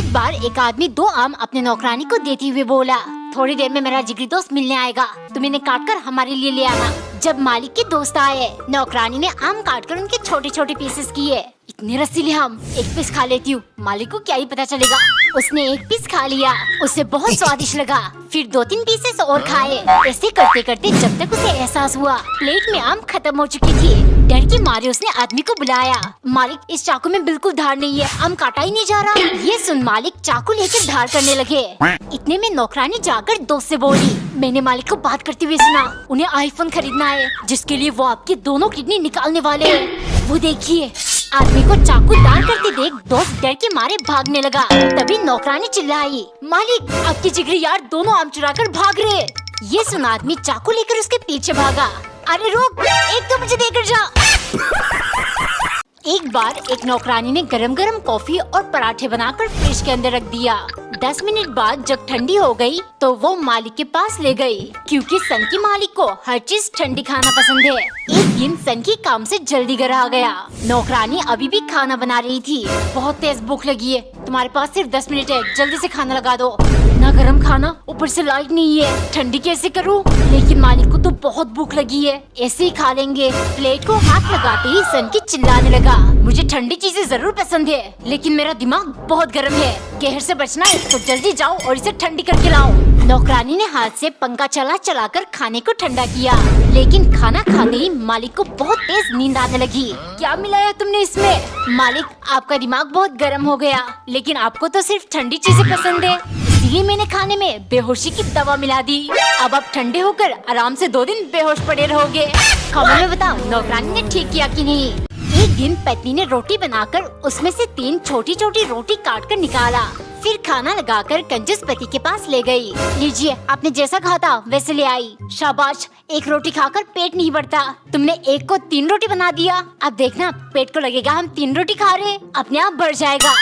एक बार एक आदमी 2 आम अपने नौकरानी को देते हुए बोला, थोड़ी देर में मेरा जिगरी दोस्त मिलने आएगा, तुम इन्हें काट कर हमारे लिए ले आना। जब मालिक के दोस्त आए, नौकरानी ने आम काट कर उनके छोटे छोटे पीसेस किए। इतने रसीले आम, एक पीस खा लेती हूँ, मालिक को क्या ही पता चलेगा। उसने एक पीस खा लिया, उसे बहुत स्वादिष्ट लगा। फिर 2-3 पीसेस और खाए। ऐसे करते करते जब तक उसे एहसास हुआ प्लेट में आम खत्म हो चुकी थी, डर के मारे उसने आदमी को बुलाया। मालिक, इस चाकू में बिल्कुल धार नहीं है, आम काटा ही नहीं जा रहा। ये सुन मालिक चाकू लेकर धार करने लगे। इतने में नौकरानी जाकर दोस्त से बोली, मैंने मालिक को बात करते हुए सुना, उन्हें आईफोन खरीदना है, जिसके लिए वो आपकी दोनों किडनी निकालने वाले हैं। वो देखिए। आदमी को चाकू दान करते देख दोस्त डर के मारे भागने लगा। तभी नौकरानी चिल्लाई, मालिक, आपके जिगरी यार दोनों आम चुरा कर भाग रहे। ये सुन आदमी चाकू लेकर उसके पीछे भागा। अरे रुक, एक तो मुझे देकर जा। एक बार एक नौकरानी ने गरम गरम कॉफी और पराठे बनाकर फ्रिज के अंदर रख दिया। 10 मिनट बाद जब ठंडी हो गई तो वो मालिक के पास ले गई, क्योंकि सन की मालिक को हर चीज ठंडी खाना पसंद है। एक दिन सन की काम से जल्दी घर आ गया। नौकरानी अभी भी खाना बना रही थी। बहुत तेज भूख लगी है, तुम्हारे पास सिर्फ 10 मिनट है, जल्दी से खाना लगा दो। ना गरम खाना, ऊपर से लाइट नहीं है, ठंडी कैसे करूँ? लेकिन मालिक को तो बहुत भूख लगी है, ऐसे ही खा लेंगे। प्लेट को हाथ लगाते ही सन की चिल्लाने लगा, मुझे ठंडी चीजें जरूर पसंद है, लेकिन मेरा दिमाग बहुत गर्म है। कहर से बचना है तो जल्दी जाओ और इसे ठंडी करके लाओ। नौकरानी ने हाथ से पंखा चला कर खाने को ठंडा किया, लेकिन खाना खाते ही मालिक को बहुत तेज नींद आने लगी। क्या मिलाया तुमने इसमें? मालिक, आपका दिमाग बहुत गर्म हो गया, लेकिन आपको तो सिर्फ ठंडी चीजें पसंद है, इसलिए मैंने खाने में बेहोशी की दवा मिला दी। अब आप ठंडे होकर आराम से 2 दिन बेहोश पड़े रहोगे। कमेंट में बताओ नौकरानी ने ठीक किया कि नहीं। एक दिन पत्नी ने रोटी बनाकर उसमें से 3 छोटी छोटी रोटी काट कर निकाला। फिर खाना लगाकर कंजूस पति के पास ले गई। लीजिए, आपने जैसा कहा था वैसे ले आई। शाबाश, एक रोटी खाकर पेट नहीं बढ़ता, तुमने एक को 3 रोटी बना दिया। अब देखना पेट को लगेगा हम 3 रोटी खा रहे, अपने आप बढ़ जाएगा।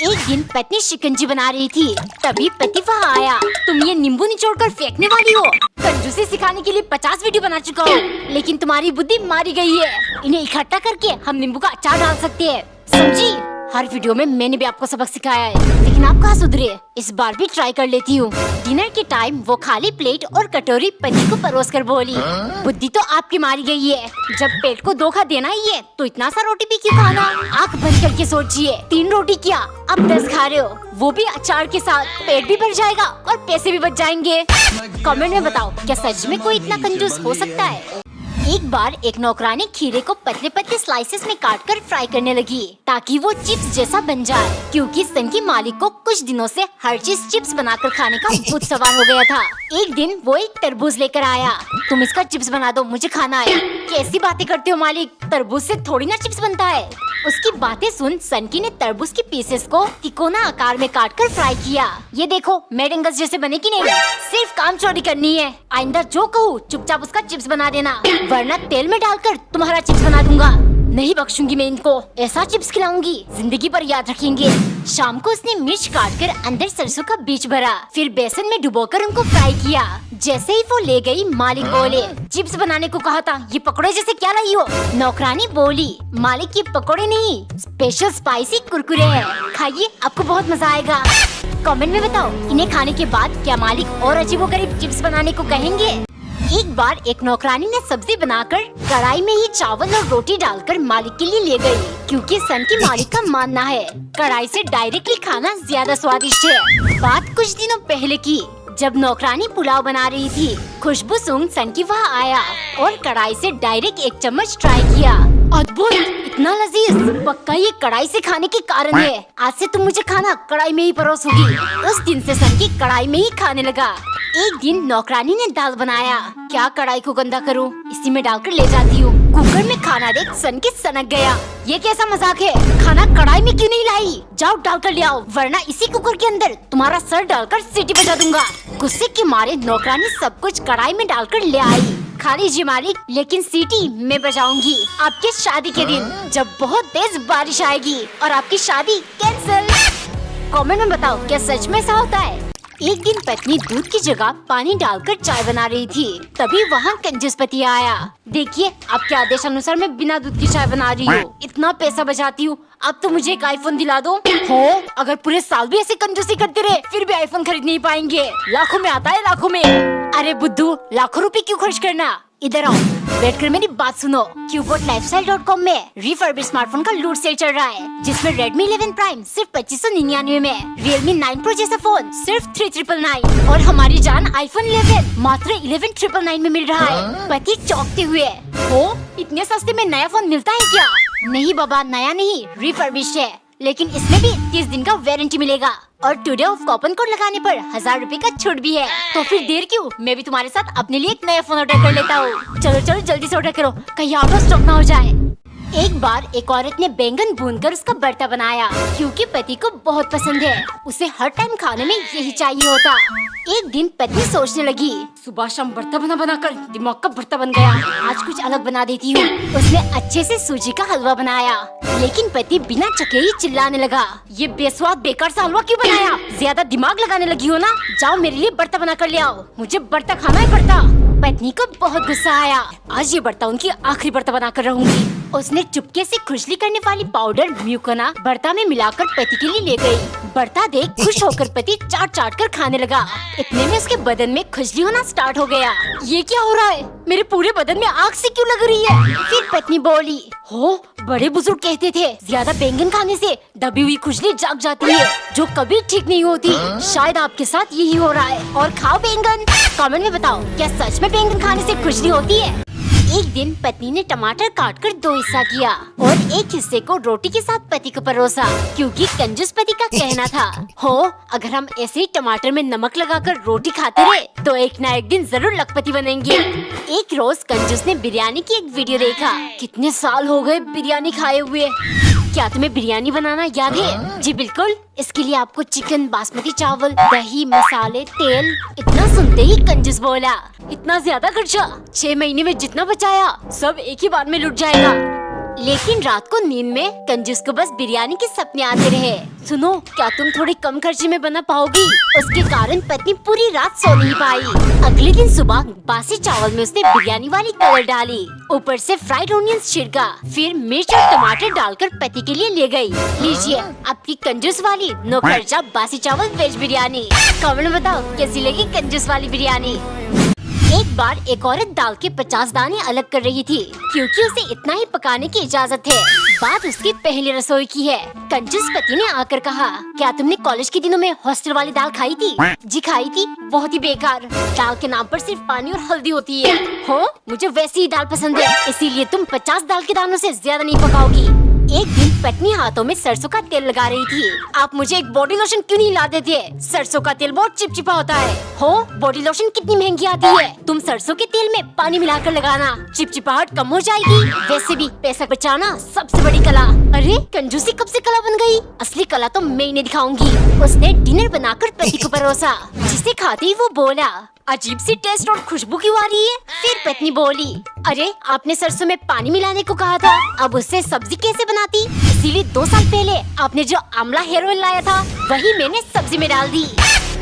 एक दिन पत्नी शिकंजी बना रही थी, तभी पति वहाँ आया। तुम ये नींबू निचोड़ कर फेंकने वाली हो? कंजूसी सिखाने के लिए 50 वीडियो बना चुका हूँ, लेकिन तुम्हारी बुद्धि मारी गई है। इन्हें इकट्ठा करके हम नींबू का अचार डाल सकते हैं, समझी? हर वीडियो में मैंने भी आपको सबक सिखाया है, लेकिन आप कहाँ सुधरे? इस बार भी ट्राई कर लेती हूँ। डिनर के टाइम वो खाली प्लेट और कटोरी पति को परोस कर बोली, बुद्धि तो आपकी मारी गई है, जब पेट को धोखा देना ही है तो इतना सा रोटी भी क्यों खाना? आँख बंद करके सोचिए, 3 रोटी क्या, अब 10 खा रहे हो, वो भी अचार के साथ। पेट भी भर जाएगा और पैसे भी बच जाएंगे। कमेंट में बताओ, क्या सच में कोई इतना कंजूस हो सकता है? एक बार एक नौकरानी खीरे को पतले पतले स्लाइसेस में काटकर फ्राई करने लगी, ताकि वो चिप्स जैसा बन जाए, क्योंकि सन की मालिक को कुछ दिनों से हर चीज चिप्स बनाकर खाने का भूत सवार हो गया था। एक दिन वो एक तरबूज लेकर आया, तुम इसका चिप्स बना दो, मुझे खाना है। कैसी बातें करते हो मालिक, तरबूज से थोड़ी ना चिप्स बनता है। उसकी बातें सुन सनकी ने तरबूज के पीसेस को तिकोना आकार में काटकर फ्राई किया। ये देखो मैडंगस जैसे बने कि नहीं? सिर्फ काम चोरी करनी है, आइंदा जो कहूँ चुपचाप उसका चिप्स बना देना, वरना तेल में डालकर तुम्हारा चिप्स बना दूंगा। नहीं बख्शूंगी मैं इनको, ऐसा चिप्स खिलाऊंगी जिंदगी भर याद रखेंगे। शाम को उसने मिर्च काटकर अंदर सरसों का बीज भरा, फिर बेसन में डुबोकर उनको फ्राई किया। जैसे ही वो ले गई, मालिक बोले, चिप्स बनाने को कहा था, ये पकौड़े जैसे क्या लाई हो? नौकरानी बोली, मालिक ये पकौड़े नहीं, स्पेशल स्पाइसी कुरकुरे हैं, खाइए आपको बहुत मजा आएगा। कमेंट में बताओ, इन्हें खाने के बाद क्या मालिक और अजीबोगरीब चिप्स बनाने को कहेंगे? एक बार एक नौकरानी ने सब्जी बनाकर कढ़ाई में ही चावल और रोटी डालकर मालिक के लिए ले गई, क्योंकि सन की मालिक का मानना है कढ़ाई से डायरेक्टली खाना ज्यादा स्वादिष्ट है। बात कुछ दिनों पहले की, जब नौकरानी पुलाव बना रही थी, खुशबू सूंघ सन की वहाँ आया और कढ़ाई से डायरेक्ट 1 चम्मच ट्राई किया। अद्भुत, इतना लजीज, पक्का ये कढ़ाई से खाने के कारण है। आज से तुम मुझे खाना कढ़ाई में ही परोसोगी। उस दिन से सन की कढ़ाई में ही खाने लगा। एक दिन नौकरानी ने दाल बनाया, क्या कढ़ाई को गंदा करूं, इसी में डालकर ले जाती हूँ। कुकर में खाना देख सन की सनक गया, ये कैसा मजाक है, खाना कढ़ाई में क्यों नहीं लाई? जाओ डालकर ले आओ, वरना इसी कुकर के अंदर तुम्हारा सर डालकर सीटी बजा दूंगा। गुस्से के मारे नौकरानी सब कुछ कढ़ाई में डालकर ले आई। खा लीजिए मालिक, लेकिन सीटी मैं बजाऊंगी आपके शादी के दिन, जब बहुत तेज बारिश आएगी और आपकी शादी कैंसिल। कमेंट में बताओ, क्या सच में ऐसा होता है? एक दिन पत्नी दूध की जगह पानी डालकर चाय बना रही थी, तभी वहाँ कंजूस पति आया। देखिए, आपके आदेश अनुसार मैं बिना दूध की चाय बना रही हूँ, इतना पैसा बचाती हूँ, अब तो मुझे एक आईफोन दिला दो। हो, अगर पूरे साल भी ऐसे कंजूसी करते रहे फिर भी आईफोन खरीद नहीं पाएंगे। लाखों में आता है, लाखों में। अरे बुद्धू, लाखों रुपए क्यों खर्च करना, इधर आओ, बैठकर मेरी बात सुनो। QuboTlifestyle.com में रिफर्बिश स्मार्टफोन का लूट सेल चल रहा है, जिसमें Redmi 11 Prime सिर्फ 2599 में, Realme 9 Pro जैसा फोन सिर्फ 3999 और हमारी जान iPhone 11 मात्र 11999 में मिल रहा है। पति चौंकते हुए, हो, इतने सस्ते में नया फोन मिलता है क्या? नहीं बाबा, नया नहीं, रिफर्बिश है, लेकिन इसमें भी 30 दिन का वारंटी मिलेगा और टुडे ऑफ कूपन कोड लगाने पर 1000 रुपए का छूट भी है। तो फिर देर क्यों, मैं भी तुम्हारे साथ अपने लिए एक नया फोन ऑर्डर कर लेता हूँ। चलो चलो जल्दी से ऑर्डर करो, कहीं आउट ऑफ स्टॉक ना हो जाए। एक बार एक औरत ने बैंगन भूनकर उसका भरता बनाया, क्योंकि पति को बहुत पसंद है, उसे हर टाइम खाने में यही चाहिए होता। एक दिन पत्नी सोचने लगी, सुबह शाम भरता बना बना कर दिमाग का भरता बन गया, आज कुछ अलग बना देती हूँ। उसने अच्छे से सूजी का हलवा बनाया, लेकिन पति बिना चखे ही चिल्लाने लगा, ये बेस्वाद बेकार सा हलवा क्यों बनाया, ज्यादा दिमाग लगाने लगी हो ना, जाओ मेरे लिए भरता बना कर ले आओ, मुझे भरता खाना है, भरता। पत्नी को बहुत गुस्सा आया, आज ये भरता उनकी आखिरी भरता बना कर रहूंगी। उसने चुपके से खुजली करने वाली पाउडर म्यूकना भरता में मिलाकर पति के लिए ले गई। भरता देख खुश होकर पति चाट चाट कर खाने लगा। इतने में उसके बदन में खुजली होना स्टार्ट हो गया। ये क्या हो रहा है, मेरे पूरे बदन में आग से क्यों लग रही है? फिर पत्नी बोली, हो, बड़े बुजुर्ग कहते थे ज्यादा बैंगन खाने से दबी हुई खुजली जाग जाती है, जो कभी ठीक नहीं होती। शायद आपके साथ यही हो रहा है, और खाओ बैंगन। कमेंट में बताओ, क्या सच में बैंगन खाने से खुजली होती है? एक दिन पत्नी ने टमाटर काटकर 2 हिस्सा किया और एक हिस्से को रोटी के साथ पति को परोसा, क्योंकि कंजूस पति का कहना था, हो, अगर हम ऐसे ही टमाटर में नमक लगाकर रोटी खाते रहे तो एक ना एक दिन जरूर लखपति बनेंगे। एक रोज कंजूस ने बिरयानी की एक वीडियो देखा। कितने साल हो गए बिरयानी खाए हुए, क्या तुम्हें बिरयानी बनाना याद है? जी बिल्कुल, इसके लिए आपको चिकन, बासमती चावल, दही, मसाले, तेल। इतना सुनते ही कंजूस बोला, इतना ज्यादा खर्चा, 6 महीने में जितना बचाया सब एक ही बार में लुट जाएगा। लेकिन रात को नींद में कंजूस को बस बिरयानी के सपने आते रहे। सुनो, क्या तुम थोड़े कम खर्चे में बना पाओगी? उसके कारण पत्नी पूरी रात सो नहीं पाई। अगले दिन सुबह बासी चावल में उसने बिरयानी वाली कलर डाली, ऊपर से फ्राइड ऑनियंस छिड़का, फिर मिर्च और टमाटर डालकर पति के लिए ले गई। लीजिए आपकी कंजूस वाली नो खर्चा बासी चावल वेज बिरयानी। कमेंट में बताओ कैसी लगी कंजूस वाली बिरयानी। एक बार एक औरत दाल के 50 दाने अलग कर रही थी, क्योंकि उसे इतना ही पकाने की इजाजत है। बात उसकी पहली रसोई की है। कंजूस पति ने आकर कहा, क्या तुमने कॉलेज के दिनों में हॉस्टल वाली दाल खाई थी? जी खाई थी, बहुत ही बेकार, दाल के नाम पर सिर्फ पानी और हल्दी होती है। हो, मुझे वैसी ही दाल पसंद है, इसीलिए तुम 50 दाल के दानों से ज्यादा नहीं पकाओगी। एक दिन पत्नी हाथों में सरसों का तेल लगा रही थी। आप मुझे एक बॉडी लोशन क्यों नहीं ला देते? सरसों का तेल बहुत चिपचिपा होता है। हो, बॉडी लोशन कितनी महंगी आती है, तुम सरसों के तेल में पानी मिलाकर लगाना, चिपचिपाहट कम हो जाएगी। वैसे भी पैसा बचाना सबसे बड़ी कला। अरे कंजूसी कब से कला बन गई? असली कला तो मैं इन्हें दिखाऊंगी। उसने डिनर बनाकर पति को परोसा, जिसे खाते ही वो बोला, अजीब सी टेस्ट और खुशबू क्यों आ रही है? फिर पत्नी बोली, अरे आपने सरसों में पानी मिलाने को कहा था, अब उससे सब्जी कैसे बनाती? इसीलिए 2 साल पहले आपने जो आंवला हेयर ऑयल लाया था वही मैंने सब्जी में डाल दी।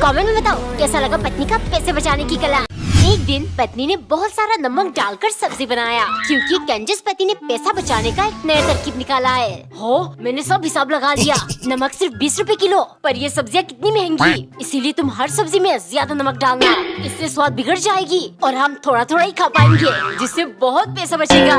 कमेंट में बताओ कैसा लगा पत्नी का पैसे बचाने की कला। एक दिन पत्नी ने बहुत सारा नमक डालकर सब्जी बनाया, क्योंकि कंजूस पति ने पैसा बचाने का एक नया तरकीब निकाला है। हो, मैंने सब हिसाब लगा लिया, नमक सिर्फ 20 रुपए किलो, पर ये सब्जियां कितनी महंगी, इसीलिए तुम हर सब्जी में ज्यादा नमक डालना, इससे स्वाद बिगड़ जाएगी और हम थोड़ा थोड़ा ही खा पाएंगे, जिससे बहुत पैसा बचेगा।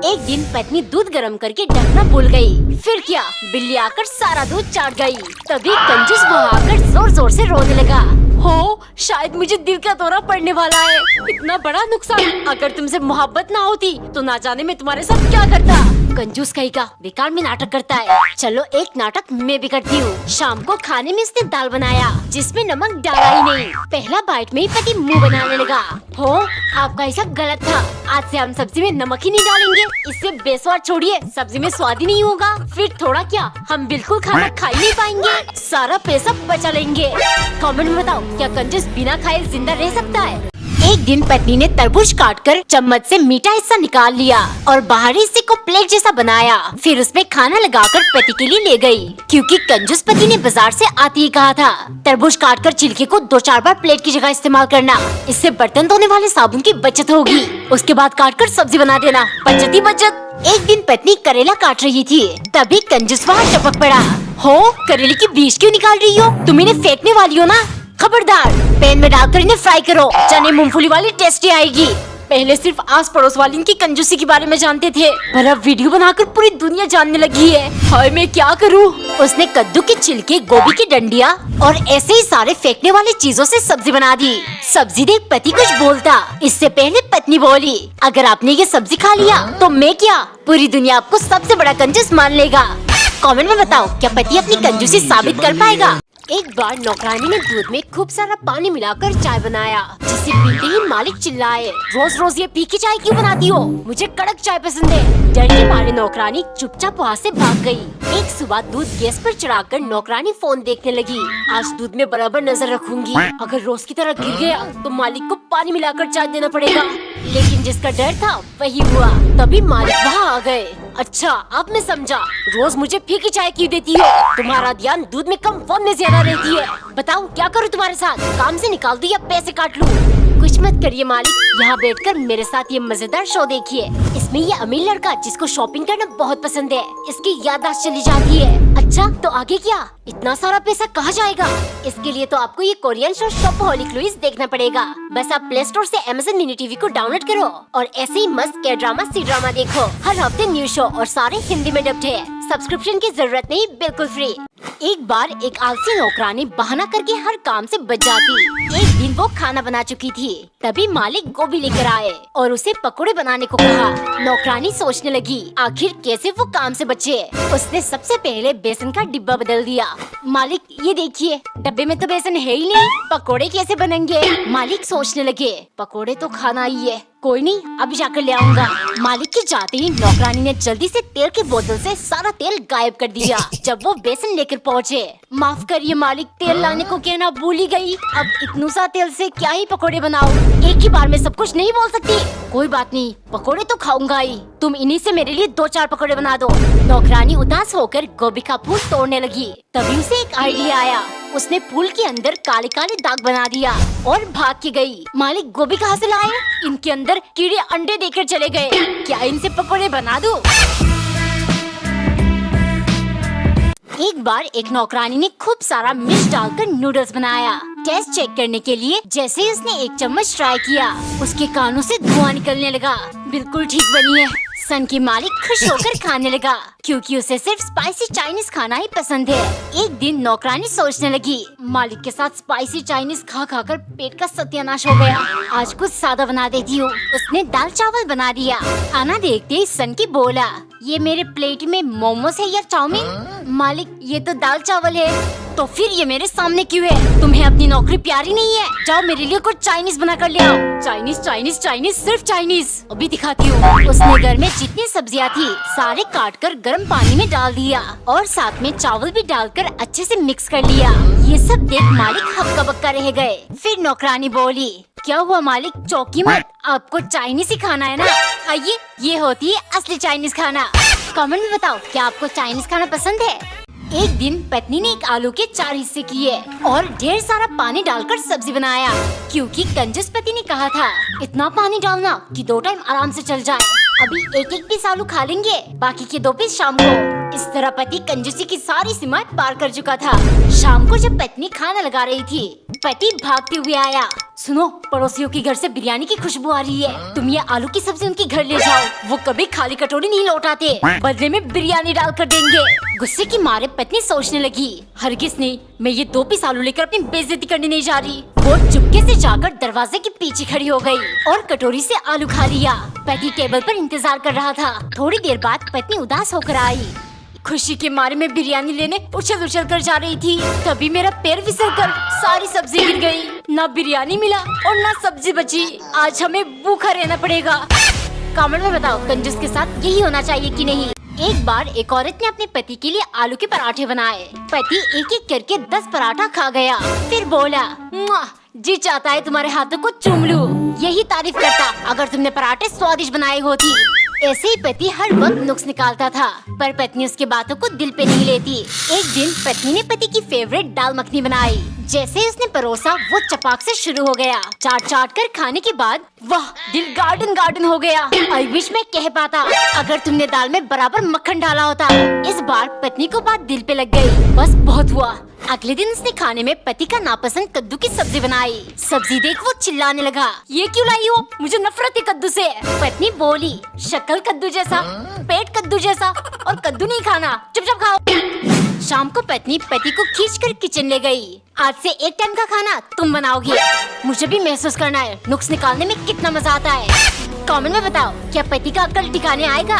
एक दिन पत्नी दूध गर्म करके ढकना भूल गई। फिर क्या, बिल्ली आकर सारा दूध चाट गई। तभी कंजूस वो आकर जोर जोर से रोने लगा। हो, शायद मुझे दिल का दौरा पड़ने वाला है, इतना बड़ा नुकसान। अगर तुमसे मोहब्बत ना होती तो ना जाने मैं तुम्हारे साथ क्या करता। कंजूस कहेगा, बेकार में नाटक करता है। चलो एक नाटक मैं भी करती हूँ। शाम को खाने में उसने दाल बनाया, जिसमें नमक डाला ही नहीं। पहला बाइट में ही पति मुंह बनाने लगा। हो, आपका हिसाब गलत था, आज से हम सब्जी में नमक ही नहीं डालेंगे, इससे बेस्वाद छोड़िए, सब्जी में स्वाद ही नहीं होगा। फिर थोड़ा क्या, हम बिल्कुल खाना खा ही नहीं पाएंगे, सारा पैसा बचा लेंगे। कमेंट में बताओ, क्या कंजूस बिना खाए जिंदा रह सकता है? एक दिन पत्नी ने तरबूज काटकर चम्मच से मीठा हिस्सा निकाल लिया और बाहरी हिस्से को प्लेट जैसा बनाया। फिर उसमें खाना लगाकर पति के लिए ले गई, क्योंकि कंजूस पति ने बाजार से आते ही कहा था तरबूज काटकर छिलके को 2-4 बार प्लेट की जगह इस्तेमाल करना, इससे बर्तन धोने वाले साबुन की बचत होगी। उसके बाद काटकर सब्जी बना देना, बचत ही बचत। एक दिन पत्नी करेला काट रही थी, तभी कंजूस वहाँ टपक पड़ा। हो, करेले की बीज क्यों निकाल रही हो? तुम इन्हें फेंकने वाली हो ना? खबरदार, पैन में डालकर इन्हें फ्राई करो, चने मूंगफली वाली टेस्टी आएगी। पहले सिर्फ आस पड़ोस वाली इनकी कंजूसी के बारे में जानते थे, पर अब वीडियो बनाकर पूरी दुनिया जानने लगी है। हाय, मैं क्या करूं? उसने कद्दू के छिलके, गोभी की डंडियां और ऐसे ही सारे फेंकने वाली चीजों से सब्जी बना दी। सब्जी देख पति कुछ बोलता, इससे पहले पत्नी बोली, अगर आपने ये सब्जी खा लिया तो मैं क्या, पूरी दुनिया आपको सबसे बड़ा कंजूस मान लेगा। कमेंट में बताओ, क्या पति अपनी कंजूसी साबित कर पाएगा? एक बार नौकरानी ने दूध में खूब सारा पानी मिलाकर चाय बनाया, जिसे पीते ही मालिक चिल्लाए, रोज रोज ये फीकी चाय क्यों बनाती हो? मुझे कड़क चाय पसंद है। डर के मारे नौकरानी चुपचाप वहाँ से भाग गई। एक सुबह दूध गैस पर चढ़ाकर नौकरानी फोन देखने लगी। आज दूध में बराबर नजर रखूंगी, अगर रोज की तरह गिर गया तो मालिक को पानी मिलाकर चाय देना पड़ेगा। लेकिन जिसका डर था वही हुआ। तभी मालिक वहाँ आ गए। अच्छा, अब मैं समझा, रोज मुझे फीकी चाय क्यों देती हो? तुम्हारा ध्यान दूध में कम, फोन में ज्यादा रहती है। बताओ क्या करूँ तुम्हारे साथ? काम से निकाल दूं या पैसे काट लूं? कुछ मत करिए मालिक, यहाँ बैठकर मेरे साथ ये मजेदार शो देखिए। इसमें ये अमीर लड़का जिसको शॉपिंग करना बहुत पसंद है, इसकी याददाश्त चली जाती है। अच्छा, तो आगे क्या? इतना सारा पैसा कहाँ जाएगा? इसके लिए तो आपको ये कोरियन शो शॉपहोलिक लुइस देखना पड़ेगा। बस आप प्ले स्टोर से Amazon मिनी टीवी को डाउनलोड करो और ऐसे ही मस्त के ड्रामा, सी ड्रामा देखो। हर हफ्ते न्यू शो और सारे हिंदी में डब्ड है। सब्सक्रिप्शन की जरूरत नहीं, बिल्कुल फ्री। एक बार एक आलसी नौकरानी बहाना करके हर काम से बच जाती। एक दिन वो खाना बना चुकी थी, तभी मालिक गोभी लेकर आए और उसे पकोड़े बनाने को कहा। नौकरानी सोचने लगी, आखिर कैसे वो काम से बचे। उसने सबसे पहले बेसन का डिब्बा बदल दिया। मालिक, ये देखिए, डब्बे में तो बेसन है ही नहीं, पकोड़े कैसे बनेंगे? मालिक सोचने लगे, पकोड़े तो खाना ही है, कोई नहीं, अभी जाकर ले आऊंगा। मालिक के जाते ही नौकरानी ने जल्दी से तेल की बोतल से सारा तेल गायब कर दिया। जब वो बेसन लेकर पहुँचे, माफ करिए मालिक, तेल लाने को कहना भूल ही गई। अब इतनू सा तेल से क्या ही पकोड़े बनाओ? एक ही बार में सब कुछ नहीं बोल सकती। कोई बात नहीं, पकोड़े तो खाऊंगा ही, तुम इन्हीं से मेरे लिए 2-4 पकोड़े बना दो। नौकरानी उदास होकर गोभी का फूल तोड़ने लगी। तभी उसे एक आइडिया आया। उसने फूल के अंदर काले काले दाग बना दिया और भाग के गई। मालिक, गोभी कहाँ से लाए? इनके अंदर कीड़े अंडे देकर चले गए, क्या इनसे पकोड़े बना दूं? एक बार एक नौकरानी ने खूब सारा मिर्च डालकर नूडल्स बनाया। टेस्ट चेक करने के लिए जैसे ही उसने 1 चम्मच ट्राई किया, उसके कानों से धुआं निकलने लगा। बिल्कुल ठीक बनी है। सन की मालिक खुश होकर खाने लगा, क्योंकि उसे सिर्फ स्पाइसी चाइनीज खाना ही पसंद है। एक दिन नौकरानी सोचने लगी, मालिक के साथ स्पाइसी चाइनीज खा खा कर पेट का सत्यानाश हो गया, आज कुछ सादा बना देती हूँ। उसने दाल चावल बना दिया। खाना देखते ही सन की बोला, ये मेरे प्लेट में मोमोज है या चाउमीन? मालिक, ये तो दाल चावल है। तो फिर ये मेरे सामने क्यों है? तुम्हें अपनी नौकरी प्यारी नहीं है? जाओ मेरे लिए कुछ चाइनीज बना कर ले आओ। चाइनीज चाइनीज चाइनीज, सिर्फ चाइनीज, अभी दिखाती हूँ। उसने घर में जितनी सब्जियाँ थी सारे काट कर गर्म पानी में डाल दिया और साथ में चावल भी डालकर अच्छे से मिक्स कर लिया। ये सब देख मालिक हक्का बक्का रह गए। फिर नौकरानी बोली, क्या हुआ मालिक, चौकी मत, आपको चाइनीज ही खाना है ना? आइए, ये होती है असली चाइनीज खाना। कमेंट में बताओ, क्या आपको चाइनीज खाना पसंद है? एक दिन पत्नी ने एक आलू के 4 हिस्से किए और ढेर सारा पानी डालकर सब्जी बनाया, क्योंकि कंजूस पति ने कहा था इतना पानी डालना कि 2 टाइम आराम से चल जाए। अभी एक पीस आलू खा लेंगे, बाकी के 2 पीस शाम को। इस तरह पति कंजूसी की सारी सीमाएं पार कर चुका था। शाम को जब पत्नी खाना लगा रही थी, पति भागते हुए आया। सुनो, पड़ोसियों के घर से बिरयानी की खुशबू आ रही है, तुम ये आलू की सब्जी उनके घर ले जाओ, वो कभी खाली कटोरी नहीं लौटाते, बदले में बिरयानी डाल कर देंगे। गुस्से की मारे पत्नी सोचने लगी, हरगिज नहीं, मैं ये 2 पीस आलू लेकर अपनी बेइज्जती करने नहीं जा रही। वो चुपके से जाकर दरवाजे के पीछे खड़ी हो गई और कटोरी से आलू खा लिया। पति टेबल पर इंतजार कर रहा था। थोड़ी देर बाद पत्नी उदास होकर आई। खुशी के मारे में बिरयानी लेने उछल उछल कर जा रही थी, तभी मेरा पैर फिसल कर सारी सब्जी गिर गई। ना बिरयानी मिला और ना सब्जी बची, आज हमें भूखा रहना पड़ेगा। कमेंट में बताओ, कंजूस के साथ यही होना चाहिए कि नहीं? एक बार एक औरत ने अपने पति के लिए आलू के पराठे बनाए। पति एक एक करके 10 पराठा खा गया, फिर बोला, जी चाहता है तुम्हारे हाथों को चूम लूं। यही तारीफ करता अगर तुमने पराठे स्वादिष्ट बनाए होती। ऐसे ही पति हर वक्त नुक्स निकालता था, पर पत्नी उसकी बातों को दिल पे नहीं लेती। एक दिन पत्नी ने पति की फेवरेट दाल मखनी बनाई। जैसे ही उसने परोसा वो चपाक से शुरू हो गया। चाट चाट कर खाने के बाद वाह, दिल गार्डन गार्डन हो गया। आई विश मैं कह पाता अगर तुमने दाल में बराबर मक्खन डाला होता। इस बार पत्नी को बात दिल पे लग गई। बस बहुत हुआ। अगले दिन उसने खाने में पति का नापसंद कद्दू की सब्जी बनाई। सब्जी देख वो चिल्लाने लगा, ये क्यों लाई हो, मुझे नफरत है कद्दू से। पत्नी बोली, शक्ल कद्दू जैसा, पेट कद्दू जैसा, और कद्दू नहीं खाना, चुपचाप खाओ। शाम को पत्नी पति को खींचकर किचन ले गई। आज से एक टाइम का खाना तुम बनाओगी। मुझे भी महसूस करना है नुक्स निकालने में कितना मजा आता है। कमेंट में बताओ, क्या पति का अक्ल ठिकाने आएगा।